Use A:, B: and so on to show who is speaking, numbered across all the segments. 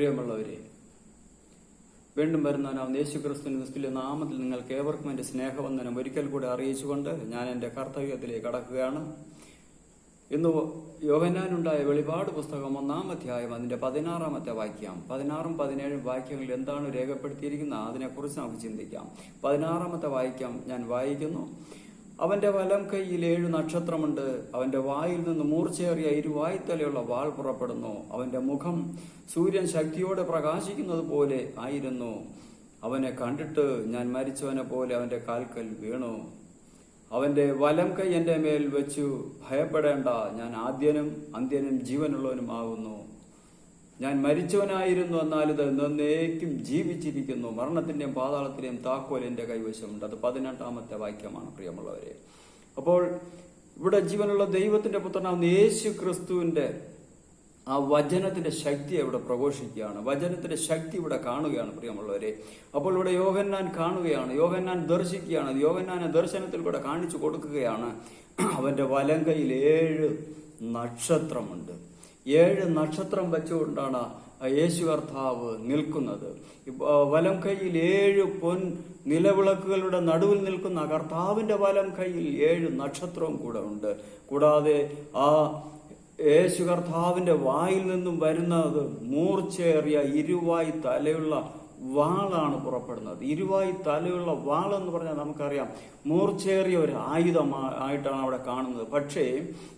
A: പ്രിയമുള്ളവരെ, വീണ്ടും വരുന്നവനാവുന്ന യേശുക്രിസ്തുവിന്റെ നാമത്തിൽ നിങ്ങൾക്ക് ഏവർക്കും എൻ്റെ സ്നേഹവന്ദനം ഒരിക്കൽ കൂടെ അറിയിച്ചുകൊണ്ട് ഞാൻ എൻ്റെ കർത്തവ്യത്തിലേക്ക് കടക്കുകയാണ്. ഇന്ന് യോഹന്നാനുണ്ടായ വെളിപാട് പുസ്തകം 1-ാം അധ്യായം അതിൻ്റെ 16-ാമത്തെ വാക്യം, 16ഉം 17ഉം വാക്യങ്ങളിൽ എന്താണ് രേഖപ്പെടുത്തിയിരിക്കുന്നത് അതിനെക്കുറിച്ച് നമുക്ക് ചിന്തിക്കാം. 16-ാമത്തെ വാക്യം ഞാൻ വായിക്കുന്നു. അവന്റെ വലം കൈയിൽ 7 നക്ഷത്രമുണ്ട്. അവന്റെ വായിൽ നിന്ന് മൂർച്ചയേറിയ ഇരുവായ്ത്തലയുള്ള വാൾ പുറപ്പെടുന്നു. അവന്റെ മുഖം സൂര്യൻ ശക്തിയോടെ പ്രകാശിക്കുന്നത് പോലെ ആയിരുന്നു. അവനെ കണ്ടിട്ട് ഞാൻ മരിച്ചവനെ പോലെ അവന്റെ കാൽക്കൽ വീണു. അവന്റെ വലം കൈ എന്റെ മേൽ വെച്ചു, ഭയപ്പെടേണ്ട, ഞാൻ ആദ്യനും അന്ത്യനും ജീവനുള്ളവനുമാകുന്നു. ഞാൻ മരിച്ചവനായിരുന്നു, എന്നാൽ ഇത് എന്നേക്കും ജീവിച്ചിരിക്കുന്നു. മരണത്തിന്റെയും പാതാളത്തിന്റെയും താക്കോൽ എന്റെ കൈവശമുണ്ട്. അത് 18-ാമത്തെ വാക്യമാണ് പ്രിയമുള്ളവരെ. അപ്പോൾ ഇവിടെ ജീവനുള്ള ദൈവത്തിന്റെ പുത്രനാവുന്ന യേശു ക്രിസ്തുവിന്റെ ആ വചനത്തിന്റെ ശക്തി ഇവിടെ പ്രഘോഷിക്കുകയാണ്. വചനത്തിന്റെ ശക്തി ഇവിടെ കാണുകയാണ് പ്രിയമുള്ളവരെ. അപ്പോൾ ഇവിടെ യോഹന്നാൻ കാണുകയാണ്, യോഹന്നാൻ ദർശിക്കുകയാണ്. യോഹന്നാനെ ദർശനത്തിൽ കൂടെ കാണിച്ചു കൊടുക്കുകയാണ്. അവന്റെ വലം കൈയിൽ 7 നക്ഷത്രമുണ്ട്. 7 നക്ഷത്രം വെച്ചുകൊണ്ടാണ് യേശു കർത്താവ് നിൽക്കുന്നത്. വലം കൈയിൽ 7 പൊൻ നിലവിളക്കുകളുടെ നടുവിൽ നിൽക്കുന്ന കർത്താവിന്റെ വലം കൈയിൽ 7 നക്ഷത്രവും കൂടെ ഉണ്ട്. കൂടാതെ ആ യേശു കർത്താവിന്റെ വായിൽ നിന്നും വരുന്നത് മൂർച്ചയേറിയ ഇരുവായി തലയുള്ള വാളാണ് പുറപ്പെടുന്നത്. ഇരുവായി തലയുള്ള വാളെന്ന് പറഞ്ഞാൽ നമുക്കറിയാം മൂർച്ചയേറിയ ഒരു ആയുധമായിട്ടാണ് അവിടെ കാണുന്നത്. പക്ഷേ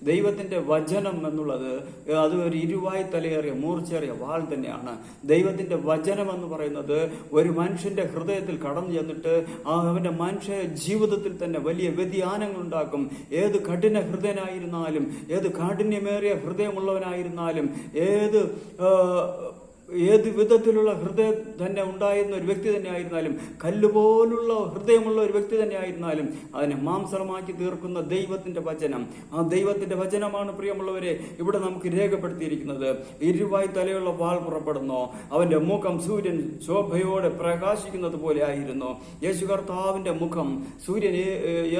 A: ദൈവത്തിന്റെ വചനം എന്നുള്ളത് അത് ഒരു ഇരുവായി തലയേറിയ മൂർച്ചയേറിയ വാൾ തന്നെയാണ്. ദൈവത്തിന്റെ വചനം എന്ന് പറയുന്നത് ഒരു മനുഷ്യന്റെ ഹൃദയത്തിൽ കടന്നു ചെന്നിട്ട് അവന്റെ മനുഷ്യ ജീവിതത്തിൽ തന്നെ വലിയ വ്യതിയാനങ്ങൾ ഉണ്ടാക്കും. ഏത് കഠിന ഹൃദയനായിരുന്നാലും, ഏത് കാഠിന്യമേറിയ ഹൃദയമുള്ളവനായിരുന്നാലും, ഏത് വിധത്തിലുള്ള ഹൃദയം തന്നെ ഉണ്ടായിരുന്ന ഒരു വ്യക്തി തന്നെ ആയിരുന്നാലും, കല്ലുപോലുള്ള ഹൃദയമുള്ള ഒരു വ്യക്തി തന്നെ ആയിരുന്നാലും അതിനെ മാംസമാക്കി തീർക്കുന്ന ദൈവത്തിന്റെ വചനം, ആ ദൈവത്തിന്റെ വചനമാണ് പ്രിയമുള്ളവരെ ഇവിടെ നമുക്ക് രേഖപ്പെടുത്തിയിരിക്കുന്നത്. ഇരുവായി തലയുള്ള വാൾ പുറപ്പെടുന്നു. അവന്റെ മുഖം സൂര്യൻ ശോഭയോടെ പ്രകാശിക്കുന്നത് പോലെ ആയിരുന്നു. യേശു കർത്താവിന്റെ മുഖം സൂര്യൻ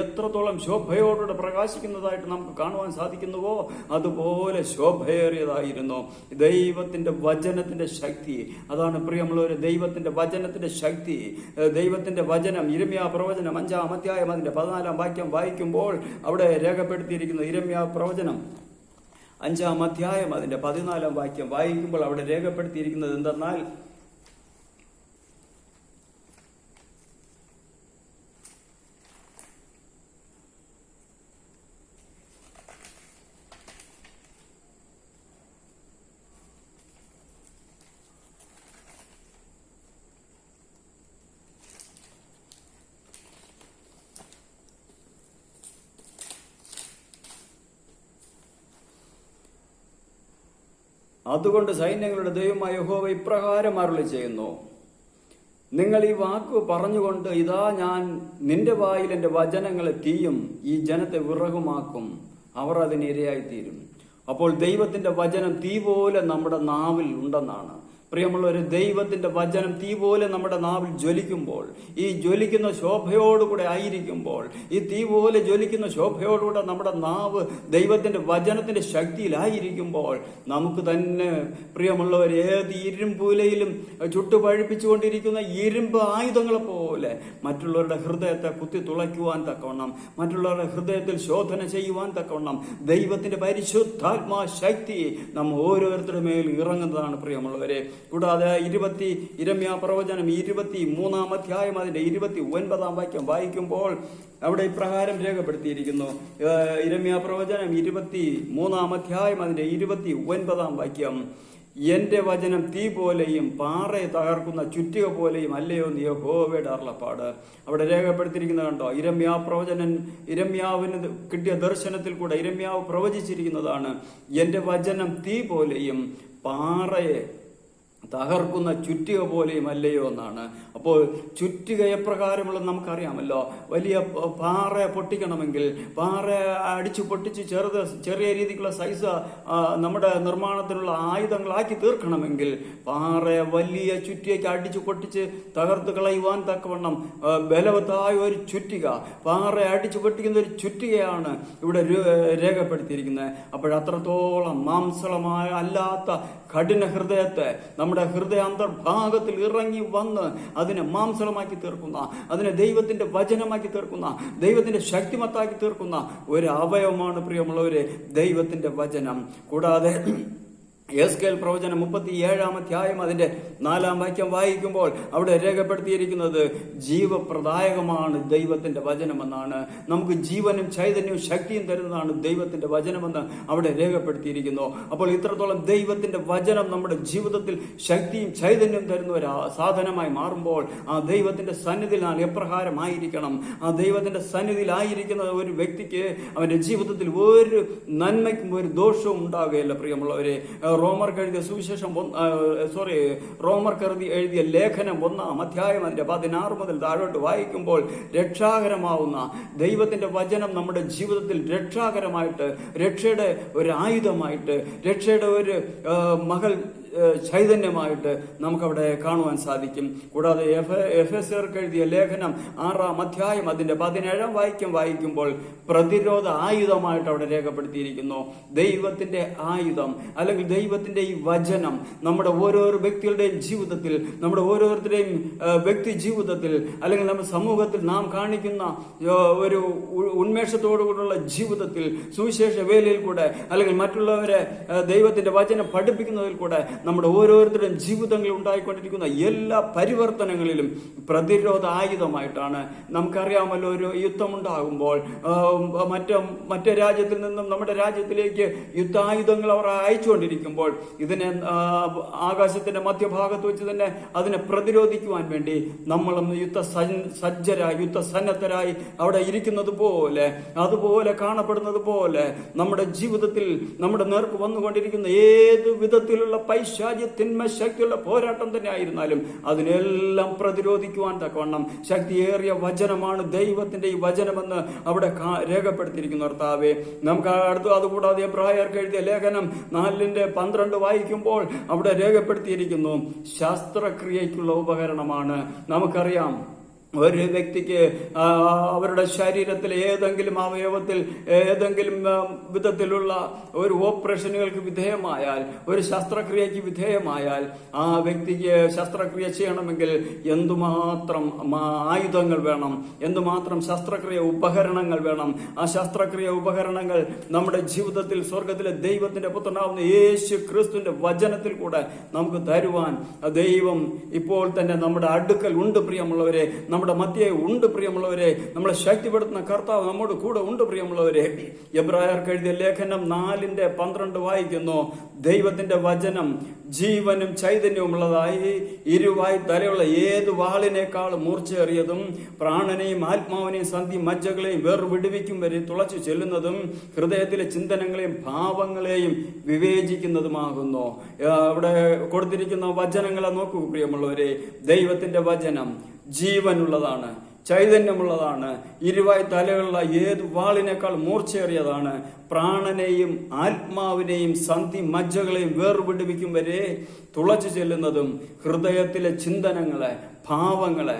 A: എത്രത്തോളം ശോഭയോടെ പ്രകാശിക്കുന്നതായിട്ട് നമുക്ക് കാണുവാൻ സാധിക്കുന്നുവോ അതുപോലെ ശോഭയേറിയതായിരുന്നു ദൈവത്തിന്റെ വചനത്തിന്റെ ശക്തി. അതാണ് പ്രിയമുള്ളവരെ ദൈവത്തിന്റെ വചനത്തിന്റെ ശക്തി. ദൈവത്തിന്റെ വചനം യിരെമ്യാ പ്രവചനം 5-ാം അധ്യായം അതിന്റെ 14-ാം വാക്യം വായിക്കുമ്പോൾ അവിടെ രേഖപ്പെടുത്തിയിരിക്കുന്ന യിരെമ്യാ പ്രവചനം 5-ാം അധ്യായം അതിന്റെ 14-ാം വാക്യം വായിക്കുമ്പോൾ അവിടെ രേഖപ്പെടുത്തിയിരിക്കുന്നത് എന്തെന്നാൽ, അതുകൊണ്ട് സൈന്യങ്ങളുടെ ദൈവമായ യഹോവ ഇപ്രകാരം അരുളി ചെയ്യുന്നു, നിങ്ങൾ ഈ വാക്ക് പറഞ്ഞുകൊണ്ട് ഇതാ ഞാൻ നിന്റെ വായിൽ എന്റെ വചനങ്ങളെ തീയും ഈ ജനത്തെ വിറകുമാക്കും, അവർ അതിന് ഇരയായിത്തീരും. അപ്പോൾ ദൈവത്തിന്റെ വചനം തീ പോലെ നമ്മുടെ നാവിൽ ഉണ്ടെന്നാണ് പ്രിയമുള്ളവര്. ദൈവത്തിന്റെ വചനം തീ പോലെ നമ്മുടെ നാവിൽ ജ്വലിക്കുമ്പോൾ, ഈ ജ്വലിക്കുന്ന ശോഭയോടുകൂടെ ആയിരിക്കുമ്പോൾ, ഈ തീ പോലെ ജ്വലിക്കുന്ന ശോഭയോടുകൂടെ നമ്മുടെ നാവ് ദൈവത്തിന്റെ വചനത്തിന്റെ ശക്തിയിലായിരിക്കുമ്പോൾ നമുക്ക് തന്നെ പ്രിയമുള്ളവർ ഏത് ഇരുമ്പുലയിലും ചുട്ടുപഴുപ്പിച്ചുകൊണ്ടിരിക്കുന്ന ഇരുമ്പ് ആയുധങ്ങളെ പോലെ മറ്റുള്ളവരുടെ ഹൃദയത്തെ കുത്തി തുളയ്ക്കുവാൻ തക്കവണ്ണം, മറ്റുള്ളവരുടെ ഹൃദയത്തിൽ ശോധന ചെയ്യുവാൻ തക്കവണ്ണം ദൈവത്തിന്റെ പരിശുദ്ധാത്മാ ശക്തി നാം ഓരോരുത്തരുടെ മേൽ ഇറങ്ങുന്നതാണ് പ്രിയമുള്ളവരെ. കൂടാതെ യിരെമ്യാ പ്രവചനം 23-ാം അധ്യായം അതിന്റെ 29-ാം വാക്യം വായിക്കുമ്പോൾ അവിടെ ഇപ്രകാരം രേഖപ്പെടുത്തിയിരിക്കുന്നു. യിരെമ്യാ പ്രവചനം 23-ാം അധ്യായം അതിന്റെ 29-ാം വാക്യം, എന്റെ വചനം തീ പോലെയും പാറയെ തകർക്കുന്ന ചുറ്റിക പോലെയും അല്ലയോ എന്ന് യഹോവയുടെ അരുളപ്പാട്. അവിടെ രേഖപ്പെടുത്തിയിരിക്കുന്നത് കണ്ടോ? യിരെമ്യാവിന് കിട്ടിയ ദർശനത്തിൽ കൂടെ യിരെമ്യാവ് പ്രവചിച്ചിരിക്കുന്നതാണ്, എന്റെ വചനം തീ പോലെയും പാറയെ തകർക്കുന്ന ചുറ്റിക പോലെയും അല്ലയോ എന്നാണ്. അപ്പോൾ ചുറ്റിക എപ്രകാരമുള്ള നമുക്കറിയാമല്ലോ. വലിയ പാറ പൊട്ടിക്കണമെങ്കിൽ, പാറ അടിച്ചു പൊട്ടിച്ച് ചെറിയ രീതിക്കുള്ള സൈസ് നമ്മുടെ നിർമ്മാണത്തിനുള്ള ആയുധങ്ങളാക്കി തീർക്കണമെങ്കിൽ പാറ വലിയ ചുറ്റികയ്ക്ക് അടിച്ചു പൊട്ടിച്ച് തകർത്ത് കളയുവാൻ തക്കവണ്ണം ബലവത്തായ ഒരു ചുറ്റിക, പാറ അടിച്ചു പൊട്ടിക്കുന്ന ഒരു ചുറ്റികയാണ് ഇവിടെ രേഖപ്പെടുത്തിയിരിക്കുന്നത്. അപ്പോഴത്രത്തോളം മാംസളമായ അല്ലാത്ത കഠിന ഹൃദയത്തെ നമ്മുടെ ഹൃദയ അന്തർഭാഗത്തിൽ ഇറങ്ങി വന്ന് അതിനെ മാംസളമാക്കി തീർക്കുന്ന, അതിനെ ദൈവത്തിന്റെ വചനമാക്കി തീർക്കുന്ന, ദൈവത്തിന്റെ ശക്തിമത്താക്കി തീർക്കുന്ന ഒരു അവയവമാണ് പ്രിയമുള്ളവരെ ദൈവത്തിന്റെ വചനം. കൂടാതെ യെഹെസ്കേൽ പ്രവചനം 37-ാം അധ്യായം അതിന്റെ 4-ാം വാക്യം വായിക്കുമ്പോൾ അവിടെ രേഖപ്പെടുത്തിയിരിക്കുന്നത് ജീവപ്രദായകമാണ് ദൈവത്തിന്റെ വചനമെന്നാണ്. നമുക്ക് ജീവനും ചൈതന്യവും ശക്തിയും തരുന്നതാണ് ദൈവത്തിന്റെ വചനമെന്ന് അവിടെ രേഖപ്പെടുത്തിയിരിക്കുന്നു. അപ്പോൾ ഇത്രത്തോളം ദൈവത്തിന്റെ വചനം നമ്മുടെ ജീവിതത്തിൽ ശക്തിയും ചൈതന്യവും തരുന്ന ഒരു സാധനമായി മാറുമ്പോൾ ആ ദൈവത്തിന്റെ സന്നിധിയിൽ നാം എപ്രകാരമായിരിക്കണം? ആ ദൈവത്തിന്റെ സന്നിധിയിലായിരിക്കുന്ന ഒരു വ്യക്തിക്ക് അവന്റെ ജീവിതത്തിൽ ഒരു നന്മയ്ക്കും ഒരു ദോഷവും ഉണ്ടാകുകയില്ല. പ്രിയമുള്ളവരെ, റോമർക്ക് എഴുതിയ ലേഖനം 1-ാം അധ്യായം അതിന്റെ 16 മുതൽ താഴോട്ട് വായിക്കുമ്പോൾ രക്ഷാകരമാവുന്ന ദൈവത്തിന്റെ വചനം നമ്മുടെ ജീവിതത്തിൽ രക്ഷാകരമായിട്ട്, രക്ഷയുടെ ഒരു ആയുധമായിട്ട്, രക്ഷയുടെ ഒരു മകൾ ചൈതന്യമായിട്ട് നമുക്കവിടെ കാണുവാൻ സാധിക്കും. കൂടാതെ എഫെസ്യർക്ക് എഴുതിയ ലേഖനം 6-ാം അധ്യായം അതിന്റെ 17-ാം വാക്യം വായിക്കുമ്പോൾ പ്രതിരോധ ആയുധമായിട്ട് അവിടെ രേഖപ്പെടുത്തിയിരിക്കുന്നു. ദൈവത്തിന്റെ ആയുധം അല്ലെങ്കിൽ ദൈവത്തിന്റെ ഈ വചനം നമ്മുടെ ഓരോരോ വ്യക്തികളുടെയും ജീവിതത്തിൽ, നമ്മുടെ ഓരോരുത്തരുടെയും വ്യക്തി ജീവിതത്തിൽ അല്ലെങ്കിൽ നമ്മുടെ സമൂഹത്തിൽ നാം കാണിക്കുന്ന ഒരു ഉന്മേഷത്തോടുകൂടിയുള്ള ജീവിതത്തിൽ, സുവിശേഷ വേലയിൽ കൂടെ അല്ലെങ്കിൽ മറ്റുള്ളവരെ ദൈവത്തിന്റെ വചനം പഠിപ്പിക്കുന്നതിൽ കൂടെ നമ്മുടെ ഓരോരുത്തരുടെയും ജീവിതങ്ങളിൽ ഉണ്ടായിക്കൊണ്ടിരിക്കുന്ന എല്ലാ പരിവർത്തനങ്ങളിലും പ്രതിരോധ ആയുധമായിട്ടാണ്. നമുക്കറിയാമല്ലോ, ഒരു യുദ്ധമുണ്ടാകുമ്പോൾ മറ്റേ രാജ്യത്തിൽ നിന്നും നമ്മുടെ രാജ്യത്തിലേക്ക് യുദ്ധായുധങ്ങൾ അവർ അയച്ചുകൊണ്ടിരിക്കുമ്പോൾ ഇതിനെ ആകാശത്തിന്റെ മധ്യഭാഗത്ത് വെച്ച് തന്നെ അതിനെ പ്രതിരോധിക്കുവാൻ വേണ്ടി നമ്മളും യുദ്ധസന്നദ്ധരായി അവിടെ ഇരിക്കുന്നത് പോലെ, അതുപോലെ കാണപ്പെടുന്നത് പോലെ നമ്മുടെ ജീവിതത്തിൽ നമ്മുടെ നേർക്ക് വന്നുകൊണ്ടിരിക്കുന്ന ഏത് വിധത്തിലുള്ള തിന്മ ശക്തിയുള്ള പോരാട്ടം തന്നെ ആയിരുന്നാലും അതിനെല്ലാം പ്രതിരോധിക്കുവാൻ തക്കവണ്ണം ശക്തിയേറിയ വചനമാണ് ദൈവത്തിന്റെ ഈ വചനമെന്ന് അവിടെ രേഖപ്പെടുത്തിയിരിക്കുന്നു. കർത്താവേ, നമുക്ക് അതുകൂടാതെ എബ്രായർക്ക് എഴുതിയ ലേഖനം 4-12 വായിക്കുമ്പോൾ അവിടെ രേഖപ്പെടുത്തിയിരിക്കുന്നു ശാസ്ത്രക്രിയയ്ക്കുള്ള ഉപകരണമാണ്. നമുക്കറിയാം, ഒരു വ്യക്തിക്ക് അവരുടെ ശരീരത്തിൽ ഏതെങ്കിലും അവയവത്തിൽ ഏതെങ്കിലും വിധത്തിലുള്ള ഒരു ഓപ്പറേഷനുകൾക്ക് വിധേയമായാൽ, ഒരു ശസ്ത്രക്രിയക്ക് വിധേയമായാൽ ആ വ്യക്തിക്ക് ശസ്ത്രക്രിയ ചെയ്യണമെങ്കിൽ എന്തുമാത്രം ആയുധങ്ങൾ വേണം, എന്തുമാത്രം ശസ്ത്രക്രിയ ഉപകരണങ്ങൾ വേണം. ആ ശസ്ത്രക്രിയ ഉപകരണങ്ങൾ നമ്മുടെ ജീവിതത്തിൽ സ്വർഗത്തിലെ ദൈവത്തിന്റെ പുത്രനാവുന്ന യേശു ക്രിസ്തുവിന്റെ വചനത്തിൽ കൂടെ നമുക്ക് തരുവാൻ ദൈവം ഇപ്പോൾ തന്നെ നമ്മുടെ അടുക്കൽ ഉണ്ട്. പ്രിയമുള്ളവരെ, നമ്മുടെ മധ്യേ ഉണ്ട്. പ്രിയമുള്ളവരെ, നമ്മളെ ശക്തിപ്പെടുത്തുന്ന കർത്താവ് നമ്മോട് കൂടെ ഉണ്ട്. പ്രിയമുള്ളവരെ, എബ്രായർക്ക് എഴുതിയ ലേഖനം 4-12 വായിക്കുന്നു, ദൈവത്തിന്റെ വചനം ജീവനും ചൈതന്യവും ഉള്ളതായി ഇരുവായി തലയുള്ള ഏത് വാളിനേക്കാളും മൂർച്ചയേറിയതും പ്രാണനെയും ആത്മാവിനെയും സന്ധി മജ്ജകളെയും വേർവിടുവിക്കും വരെ തുളച്ചു ചെല്ലുന്നതും ഹൃദയത്തിലെ ചിന്തനങ്ങളെയും ഭാവങ്ങളെയും വിവേചിക്കുന്നതുമാകുന്നു. അവിടെ കൊടുത്തിരിക്കുന്ന വചനങ്ങളെ നോക്കൂ പ്രിയമുള്ളവരെ. ദൈവത്തിന്റെ വചനം ജീവനുള്ളതാണ്, ചൈതന്യമുള്ളതാണ്, ഇരുവായി തലയുള്ള ഏത് വാളിനേക്കാൾ മൂർച്ചയേറിയതാണ്, പ്രാണനെയും ആത്മാവിനെയും സന്ധി മജ്ജകളെയും വേർപിടിപ്പിക്കും വരെ തുളച്ചു ചെല്ലുന്നതും ഹൃദയത്തിലെ ചിന്തനങ്ങളെ ഭാവങ്ങളെ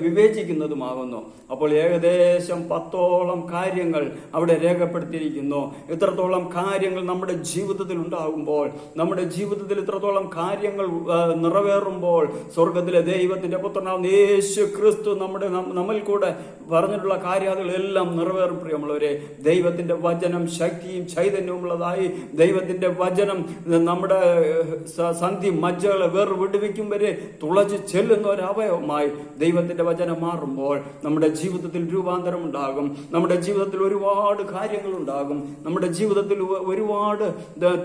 A: വിവേചിക്കുന്നതുമാകുന്നു. അപ്പോൾ ഏകദേശം 10ഓളം കാര്യങ്ങൾ അവിടെ രേഖപ്പെടുത്തിയിരിക്കുന്നു. ഇത്രത്തോളം കാര്യങ്ങൾ നമ്മുടെ ജീവിതത്തിൽ ഉണ്ടാകുമ്പോൾ, നമ്മുടെ ജീവിതത്തിൽ ഇത്രത്തോളം കാര്യങ്ങൾ നിറവേറുമ്പോൾ സ്വർഗത്തിലെ ദൈവത്തിന്റെ പുത്രനാവുന്ന യേശു ക്രിസ്തു നമ്മിൽ കൂടെ പറഞ്ഞിട്ടുള്ള കാര്യങ്ങളെല്ലാം നിറവേറും. പ്രിയമുള്ളവരെ, ദൈവത്തിന്റെ വചനം ശക്തിയും ചൈതന്യവും ഉള്ളതായി, ദൈവത്തിന്റെ വചനം നമ്മുടെ സന്ധി മജ്ജകളെ വിടുവിക്കും വരെ തുളച്ച് ചെല്ലുന്ന ഒരു അവയവമായി ദൈവത്തിന്റെ വചനം മാറുമ്പോൾ നമ്മുടെ ജീവിതത്തിൽ രൂപാന്തരം ഉണ്ടാകും. നമ്മുടെ ജീവിതത്തിൽ ഒരുപാട് കാര്യങ്ങൾ ഉണ്ടാകും. നമ്മുടെ ജീവിതത്തിൽ ഒരുപാട്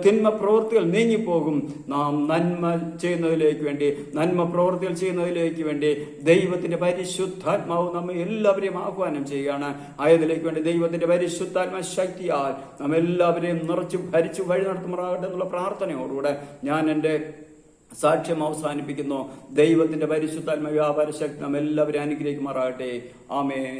A: തിന്മ പ്രവൃത്തികൾ നീങ്ങിപ്പോകും. നാം നന്മ ചെയ്യുന്നതിലേക്ക് വേണ്ടി, നന്മ പ്രവൃത്തികൾ ചെയ്യുന്നതിലേക്ക് വേണ്ടി ദൈവത്തിന്റെ പരിശുദ്ധാത്മാവ് നമ്മെ എല്ലാവരെയും ആഹ്വാനം ചെയ്യുകയാണ്. ആയതിലേക്ക് വേണ്ടി ദൈവത്തിന്റെ പരിശുദ്ധാത്മ ശക്തിയാൽ നാം എല്ലാവരെയും നിറച്ചു ഭരിച്ചു വഴി നടത്തുമാറാകട്ടെ എന്നുള്ള പ്രാർത്ഥനയോടുകൂടെ ഞാൻ എൻ്റെ സാക്ഷ്യം അവസാനിപ്പിക്കുന്നു. ദൈവത്തിന്റെ പരിശുദ്ധാത്മ വ്യാപാര ശക്തി നാം എല്ലാവരെയും അനുഗ്രഹിക്കുമാറാകട്ടെ. ആമേൻ.